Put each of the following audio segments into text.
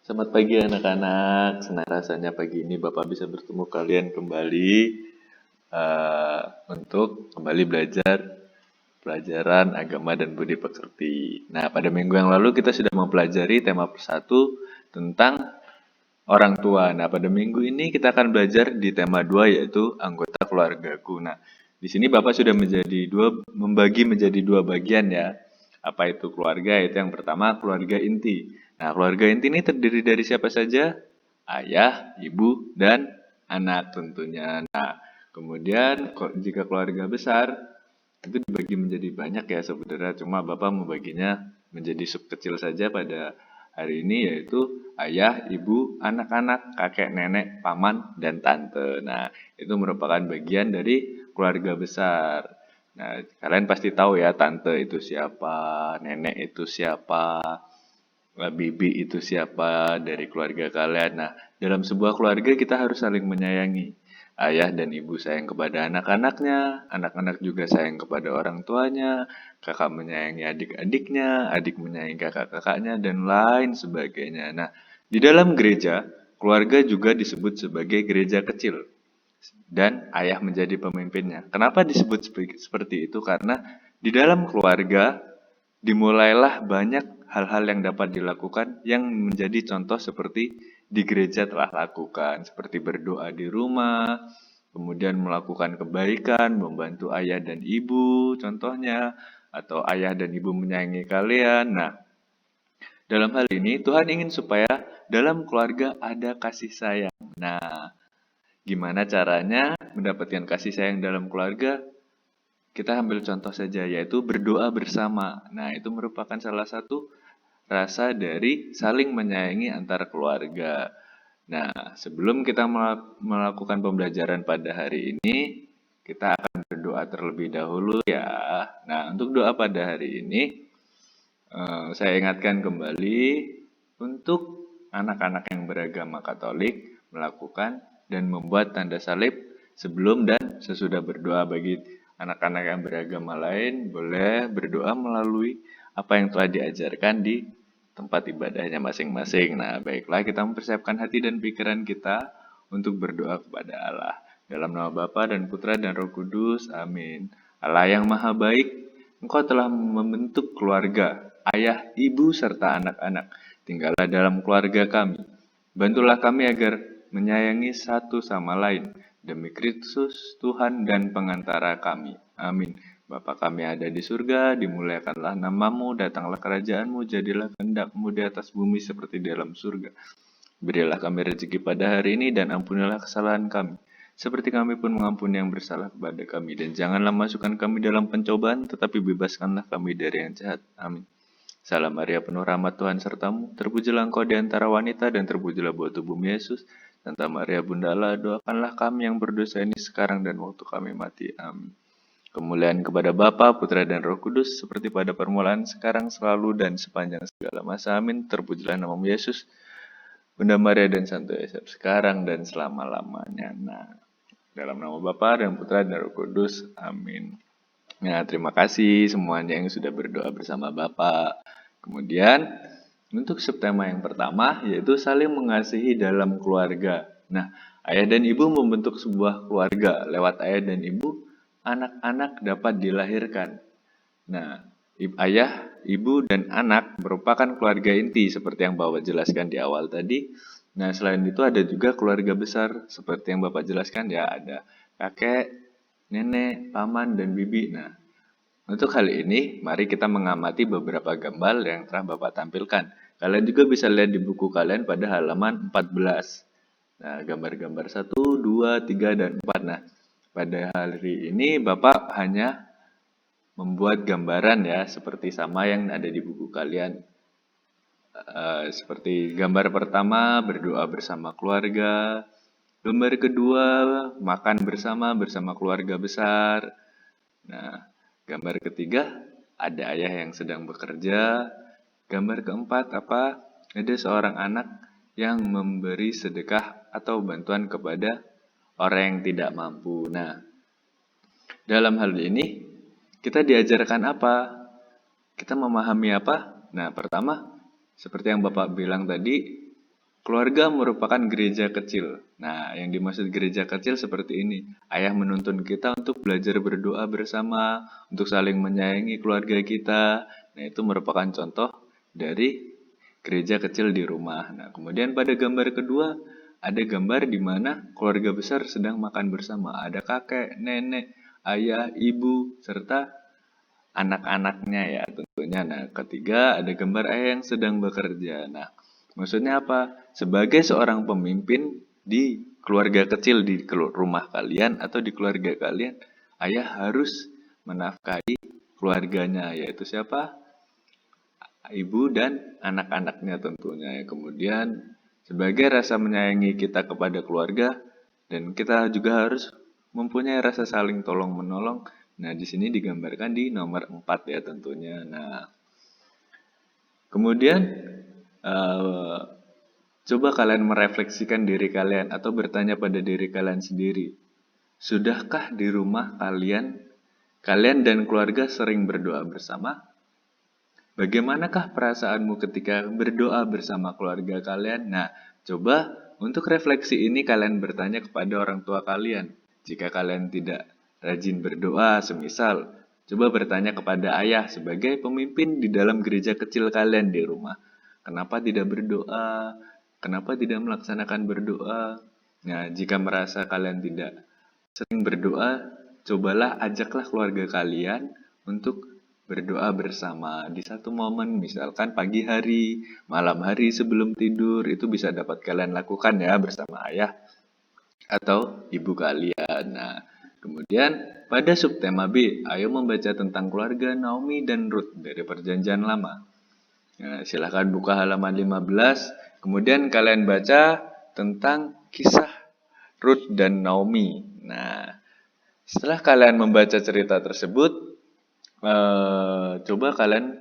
Selamat pagi anak-anak, senang rasanya pagi ini Bapak bisa bertemu kalian kembali eh, untuk kembali belajar pelajaran agama dan budi pekerti. Nah, pada minggu yang lalu kita sudah mempelajari tema satu tentang orang tua. Nah, pada minggu ini kita akan belajar di tema 2 yaitu anggota keluargaku. Nah, di sini Bapak sudah membagi menjadi dua bagian ya. Apa itu keluarga? Itu yang pertama keluarga inti. Nah, keluarga inti ini terdiri dari siapa saja? Ayah, ibu, dan anak tentunya. Nah, kemudian jika keluarga besar itu dibagi menjadi banyak ya sebenarnya, cuma Bapak membaginya menjadi sub kecil saja pada hari ini yaitu ayah, ibu, anak-anak, kakek, nenek, paman, dan tante. Nah, itu merupakan bagian dari keluarga besar. Nah, kalian pasti tahu ya tante itu siapa, nenek itu siapa, bibi itu siapa dari keluarga kalian. Nah, dalam sebuah keluarga kita harus saling menyayangi. Ayah dan ibu sayang kepada anak-anaknya, anak-anak juga sayang kepada orang tuanya, kakak menyayangi adik-adiknya, adik menyayangi kakak-kakaknya, dan lain sebagainya. Nah, di dalam gereja, keluarga juga disebut sebagai gereja kecil dan ayah menjadi pemimpinnya. Kenapa disebut seperti itu? Karena di dalam keluarga dimulailah banyak hal-hal yang dapat dilakukan yang menjadi contoh seperti di gereja telah lakukan, seperti berdoa di rumah, kemudian melakukan kebaikan, membantu ayah dan ibu, contohnya, atau ayah dan ibu menyayangi kalian. Nah, dalam hal ini Tuhan ingin supaya dalam keluarga ada kasih sayang. Nah, gimana caranya mendapatkan kasih sayang dalam keluarga? Kita ambil contoh saja, yaitu berdoa bersama. Nah, itu merupakan salah satu rasa dari saling menyayangi antar keluarga. Nah, sebelum kita melakukan pembelajaran pada hari ini, kita akan berdoa terlebih dahulu ya. Nah, untuk doa pada hari ini, saya ingatkan kembali untuk anak-anak yang beragama Katolik melakukan dan membuat tanda salib sebelum dan sesudah berdoa. Bagi anak-anak yang beragama lain boleh berdoa melalui apa yang telah diajarkan di tempat ibadahnya masing-masing. Nah, baiklah kita mempersiapkan hati dan pikiran kita untuk berdoa kepada Allah. Dalam nama Bapa dan Putra dan Roh Kudus, amin. Allah yang maha baik, Engkau telah membentuk keluarga, ayah, ibu, serta anak-anak. Tinggallah dalam keluarga kami. Bantulah kami agar menyayangi satu sama lain. Demi Kristus, Tuhan dan pengantara kami. Amin. Bapa kami ada di surga, dimuliakanlah namamu, datanglah kerajaanmu, jadilah kehendakmu di atas bumi seperti di dalam surga. Berilah kami rezeki pada hari ini dan ampunilah kesalahan kami, seperti kami pun mengampuni yang bersalah kepada kami. Dan janganlah masukkan kami dalam pencobaan, tetapi bebaskanlah kami dari yang jahat. Amin. Salam Maria, penuh rahmat Tuhan sertamu. Terpujilah engkau di antara wanita, dan terpujilah buah tubuhmu Yesus. Santa Maria Bunda Allah, doakanlah kami yang berdosa ini sekarang dan waktu kami mati. Amin. Kemuliaan kepada Bapa, Putra, dan Roh Kudus, seperti pada permulaan, sekarang, selalu, dan sepanjang segala masa. Amin. Terpujilah namamu Yesus, Bunda Maria dan Santo Yosef, sekarang dan selama-lamanya. Nah, dalam nama Bapa dan Putra dan Roh Kudus. Amin. Nah, terima kasih semuanya yang sudah berdoa bersama Bapak. Kemudian, untuk subtema yang pertama, yaitu saling mengasihi dalam keluarga. Nah, ayah dan ibu membentuk sebuah keluarga. Lewat ayah dan ibu, anak-anak dapat dilahirkan. Nah, ayah, ibu, dan anak merupakan keluarga inti seperti yang Bapak jelaskan di awal tadi. Nah, selain itu ada juga keluarga besar seperti yang Bapak jelaskan ya, ada kakek, nenek, paman, dan bibi. Nah, untuk kali ini mari kita mengamati beberapa gambar yang telah Bapak tampilkan. Kalian juga bisa lihat di buku kalian pada halaman 14. Nah, gambar-gambar 1, 2, 3, dan 4. Nah, pada hari ini Bapak hanya membuat gambaran ya, seperti sama yang ada di buku kalian. Seperti gambar pertama, berdoa bersama keluarga. Gambar kedua, makan bersama keluarga besar. Nah, gambar ketiga, ada ayah yang sedang bekerja. Gambar keempat, apa? Ada seorang anak yang memberi sedekah atau bantuan kepada orang yang tidak mampu. Nah, dalam hal ini, kita diajarkan apa? Kita memahami apa? Nah, pertama, seperti yang Bapak bilang tadi, Keluarga merupakan gereja kecil. Nah, yang dimaksud gereja kecil seperti ini. Ayah menuntun kita untuk belajar berdoa bersama, untuk saling menyayangi keluarga kita. Nah, itu merupakan contoh dari gereja kecil di rumah. Nah, kemudian pada gambar kedua, ada gambar di mana keluarga besar sedang makan bersama. Ada kakek, nenek, ayah, ibu, serta anak-anaknya ya tentunya. Nah, ketiga ada gambar ayah yang sedang bekerja. Nah, maksudnya apa? Sebagai seorang pemimpin di keluarga kecil di rumah kalian atau di keluarga kalian, ayah harus menafkahi keluarganya, yaitu siapa? Ibu dan anak-anaknya tentunya ya. Kemudian sebagai rasa menyayangi kita kepada keluarga dan kita juga harus mempunyai rasa saling tolong menolong. Nah, di sini digambarkan di nomor 4 ya tentunya. Nah, kemudian eh, coba kalian merefleksikan diri kalian atau bertanya pada diri kalian sendiri. Sudahkah di rumah kalian dan keluarga sering berdoa bersama? Bagaimanakah perasaanmu ketika berdoa bersama keluarga kalian? Nah, coba untuk refleksi ini kalian bertanya kepada orang tua kalian. Jika kalian tidak rajin berdoa, semisal, coba bertanya kepada ayah sebagai pemimpin di dalam gereja kecil kalian di rumah. Kenapa tidak berdoa? Kenapa tidak melaksanakan berdoa? Nah, jika merasa kalian tidak sering berdoa, cobalah ajaklah keluarga kalian untuk berdoa bersama di satu momen, misalkan pagi hari, malam hari sebelum tidur, itu bisa dapat kalian lakukan ya bersama ayah atau ibu kalian. Nah, kemudian pada subtema B, ayo membaca tentang keluarga Naomi dan Ruth dari Perjanjian Lama. Nah, silahkan buka halaman 15, kemudian kalian baca tentang kisah Ruth dan Naomi. Nah, setelah kalian membaca cerita tersebut, coba kalian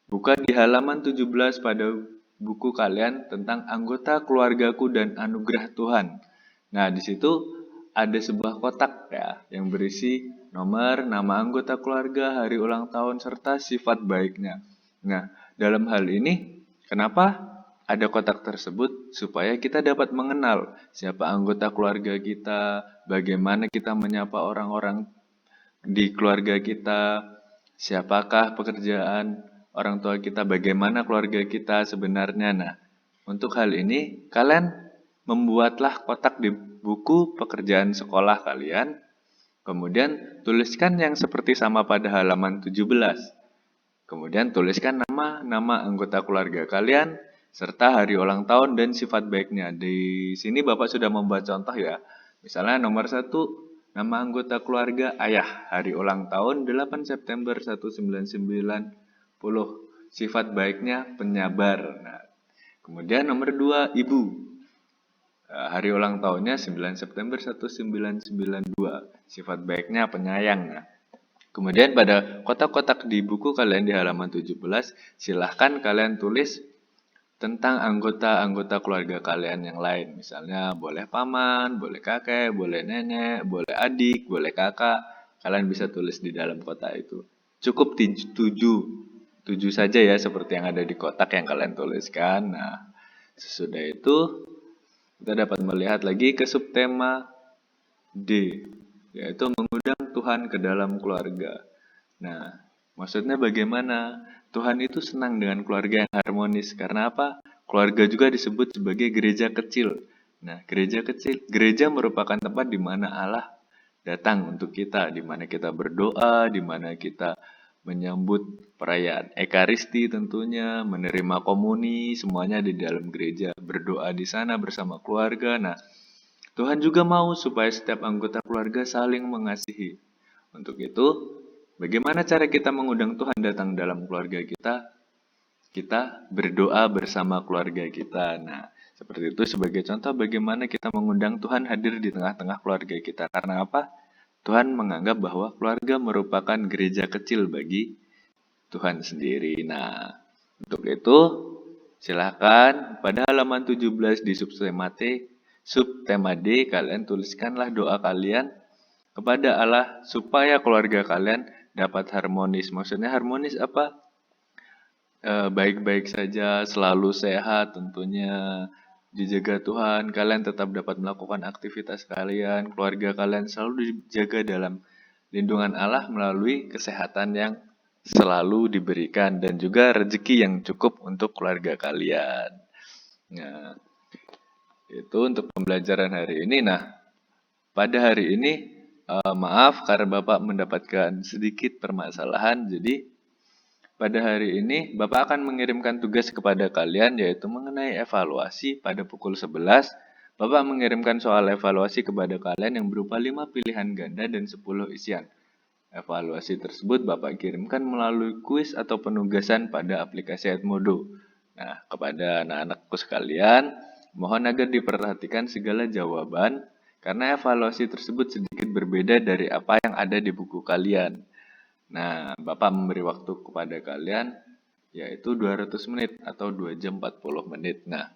buka di halaman 17 pada buku kalian tentang anggota keluargaku dan anugerah Tuhan. Nah, di situ ada sebuah kotak ya yang berisi nomor, nama anggota keluarga, hari ulang tahun, serta sifat baiknya. Nah, dalam hal ini, kenapa ada kotak tersebut? Supaya kita dapat mengenal siapa anggota keluarga kita, bagaimana kita menyapa orang-orang di keluarga kita, siapakah pekerjaan orang tua kita, bagaimana keluarga kita sebenarnya. Nah, untuk hal ini kalian membuatlah kotak di buku pekerjaan sekolah kalian, kemudian tuliskan yang seperti sama pada halaman 17. Kemudian tuliskan nama anggota keluarga kalian, serta hari ulang tahun dan sifat baiknya. Di sini Bapak sudah membuat contoh ya. Misalnya nomor 1, nama anggota keluarga ayah, hari ulang tahun 8 September 1990. Sifat baiknya penyabar. Nah, kemudian nomor 2, ibu. Hari ulang tahunnya 9 September 1992. Sifat baiknya penyayang. Nah, kemudian pada kotak-kotak di buku kalian di halaman 17, silahkan kalian tulis tentang anggota-anggota keluarga kalian yang lain. Misalnya boleh paman, boleh kakek, boleh nenek, boleh adik, boleh kakak. Kalian bisa tulis di dalam kotak itu. Cukup 7 saja ya seperti yang ada di kotak yang kalian tuliskan. Nah, sesudah itu kita dapat melihat lagi ke subtema D, yaitu mengundang Tuhan ke dalam keluarga. Nah, maksudnya bagaimana? Tuhan itu senang dengan keluarga yang harmonis. Karena apa? Keluarga juga disebut sebagai gereja kecil. Nah, gereja merupakan tempat di mana Allah datang untuk kita, di mana kita berdoa, di mana kita menyambut perayaan Ekaristi tentunya, menerima komuni, semuanya di dalam gereja, berdoa di sana bersama keluarga. Nah, Tuhan juga mau supaya setiap anggota keluarga saling mengasihi. Untuk itu, bagaimana cara kita mengundang Tuhan datang dalam keluarga kita? Kita berdoa bersama keluarga kita. Nah, seperti itu sebagai contoh bagaimana kita mengundang Tuhan hadir di tengah-tengah keluarga kita. Karena apa? Tuhan menganggap bahwa keluarga merupakan gereja kecil bagi Tuhan sendiri. Nah, untuk itu silakan pada halaman 17 di subtema D kalian tuliskanlah doa kalian kepada Allah supaya keluarga kalian dapat harmonis. Maksudnya harmonis apa? Baik-baik saja, selalu sehat tentunya. dijaga Tuhan, kalian tetap dapat melakukan aktivitas kalian, keluarga kalian selalu dijaga dalam lindungan Allah melalui kesehatan yang selalu diberikan dan juga rezeki yang cukup untuk keluarga kalian. Nah, itu untuk pembelajaran hari ini. Nah, pada hari ini, maaf karena Bapak mendapatkan sedikit permasalahan, jadi pada hari ini Bapak akan mengirimkan tugas kepada kalian yaitu mengenai evaluasi pada pukul 11. Bapak mengirimkan soal evaluasi kepada kalian yang berupa 5 pilihan ganda dan 10 isian. Evaluasi tersebut Bapak kirimkan melalui kuis atau penugasan pada aplikasi Edmodo. Nah, kepada anak-anakku sekalian, mohon agar diperhatikan segala jawaban karena evaluasi tersebut sedikit berbeda dari apa yang ada di buku kalian. Nah, Bapak memberi waktu kepada kalian yaitu 200 menit atau 2 jam 40 menit. Nah,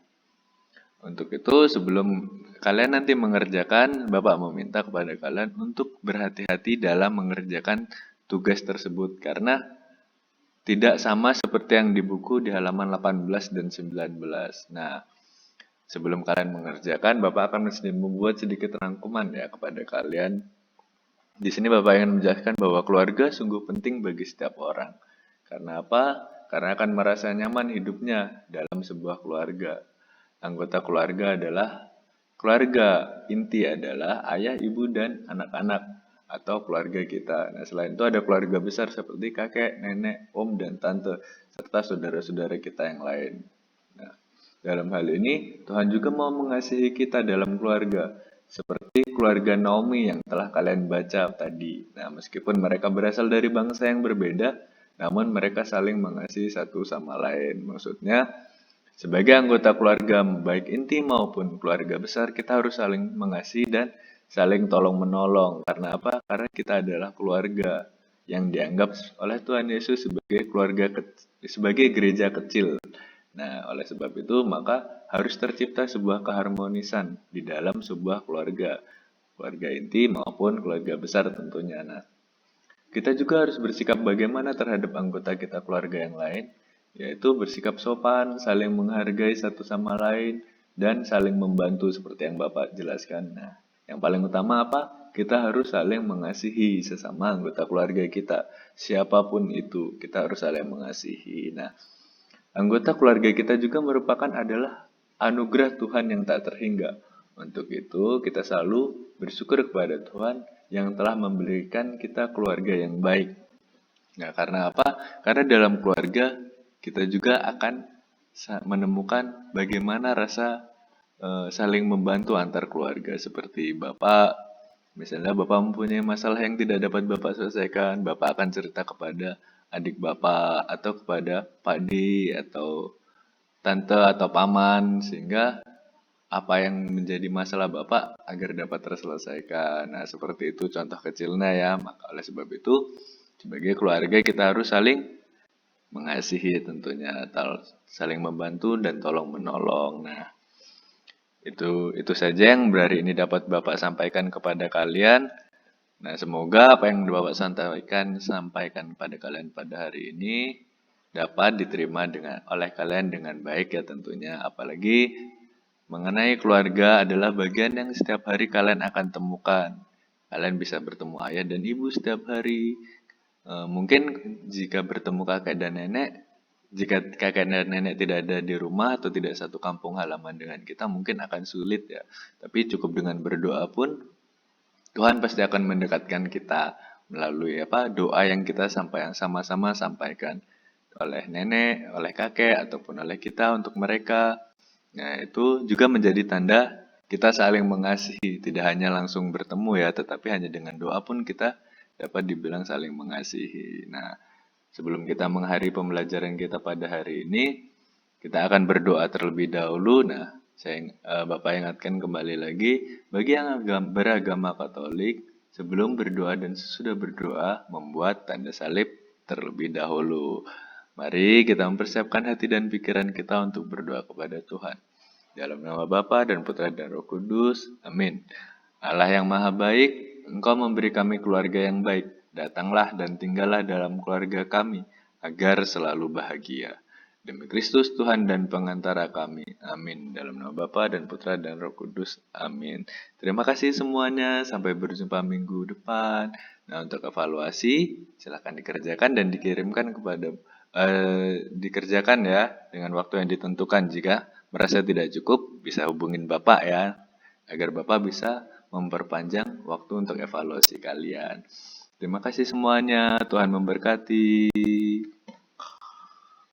untuk itu sebelum kalian nanti mengerjakan, Bapak meminta kepada kalian untuk berhati-hati dalam mengerjakan tugas tersebut karena tidak sama seperti yang di buku di halaman 18 dan 19. Nah, sebelum kalian mengerjakan, Bapak akan membuat sedikit rangkuman ya kepada kalian. Di sini Bapak ingin menjelaskan bahwa keluarga sungguh penting bagi setiap orang. Karena apa? Karena akan merasa nyaman hidupnya dalam sebuah keluarga. Anggota keluarga adalah keluarga inti adalah ayah, ibu, dan anak-anak atau keluarga kita. Nah, selain itu ada keluarga besar seperti kakek, nenek, om, dan tante, serta saudara-saudara kita yang lain. Nah, dalam hal ini, Tuhan juga mau mengasihi kita dalam keluarga, seperti keluarga Naomi yang telah kalian baca tadi. Nah, meskipun mereka berasal dari bangsa yang berbeda, namun mereka saling mengasihi satu sama lain. Maksudnya, sebagai anggota keluarga, baik inti maupun keluarga besar, kita harus saling mengasihi dan saling tolong-menolong. Karena apa? Karena kita adalah keluarga yang dianggap oleh Tuhan Yesus sebagai sebagai gereja kecil. Nah, oleh sebab itu, maka harus tercipta sebuah keharmonisan di dalam sebuah keluarga. Keluarga inti maupun keluarga besar tentunya. Nah, kita juga harus bersikap bagaimana terhadap anggota kita keluarga yang lain, yaitu bersikap sopan, saling menghargai satu sama lain, dan saling membantu seperti yang Bapak jelaskan. Nah, yang paling utama apa? Kita harus saling mengasihi sesama anggota keluarga kita. Siapapun itu, kita harus saling mengasihi. Nah, anggota keluarga kita juga merupakan adalah anugerah Tuhan yang tak terhingga. Untuk itu, kita selalu bersyukur kepada Tuhan yang telah memberikan kita keluarga yang baik. Nah, karena apa? Karena dalam keluarga kita juga akan menemukan bagaimana rasa saling membantu antar keluarga. Seperti Bapak, misalnya Bapak mempunyai masalah yang tidak dapat Bapak selesaikan, Bapak akan cerita kepada adik Bapak atau kepada Pak D atau tante atau paman sehingga apa yang menjadi masalah Bapak agar dapat terselesaikan. Nah, seperti itu contoh kecilnya ya. Maka oleh sebab itu, sebagai keluarga kita harus saling mengasihi tentunya, atau saling membantu dan tolong menolong. Nah, itu saja yang hari ini dapat Bapak sampaikan kepada kalian. Nah, semoga apa yang Bapak sampaikan pada kalian pada hari ini dapat diterima oleh kalian dengan baik ya tentunya. Apalagi mengenai keluarga adalah bagian yang setiap hari kalian akan temukan. Kalian bisa bertemu ayah dan ibu setiap hari. Mungkin jika bertemu kakek dan nenek, jika kakek dan nenek tidak ada di rumah atau tidak satu kampung halaman dengan kita, mungkin akan sulit ya. Tapi cukup dengan berdoa pun Tuhan pasti akan mendekatkan kita melalui doa yang kita sama-sama sampaikan oleh nenek, oleh kakek, ataupun oleh kita untuk mereka. Nah, itu juga menjadi tanda kita saling mengasihi. Tidak hanya langsung bertemu ya, tetapi hanya dengan doa pun kita dapat dibilang saling mengasihi. Nah, sebelum kita mengakhiri pembelajaran kita pada hari ini, kita akan berdoa terlebih dahulu. Nah, Bapak ingatkan kembali lagi, bagi yang beragama Katolik, sebelum berdoa dan sesudah berdoa, membuat tanda salib terlebih dahulu. Mari kita mempersiapkan hati dan pikiran kita untuk berdoa kepada Tuhan. Dalam nama Bapa dan Putra dan Roh Kudus. Amin. Allah yang Maha Baik, Engkau memberi kami keluarga yang baik. Datanglah dan tinggallah dalam keluarga kami, agar selalu bahagia. Demi Kristus Tuhan dan pengantara kami. Amin. Dalam nama Bapa dan Putra dan Roh Kudus. Amin. Terima kasih semuanya. Sampai berjumpa minggu depan. Nah, untuk evaluasi, silakan dikerjakan dan dikirimkan kepada dikerjakan ya dengan waktu yang ditentukan. Jika merasa tidak cukup, bisa hubungin Bapak ya, agar Bapak bisa memperpanjang waktu untuk evaluasi kalian. Terima kasih semuanya. Tuhan memberkati.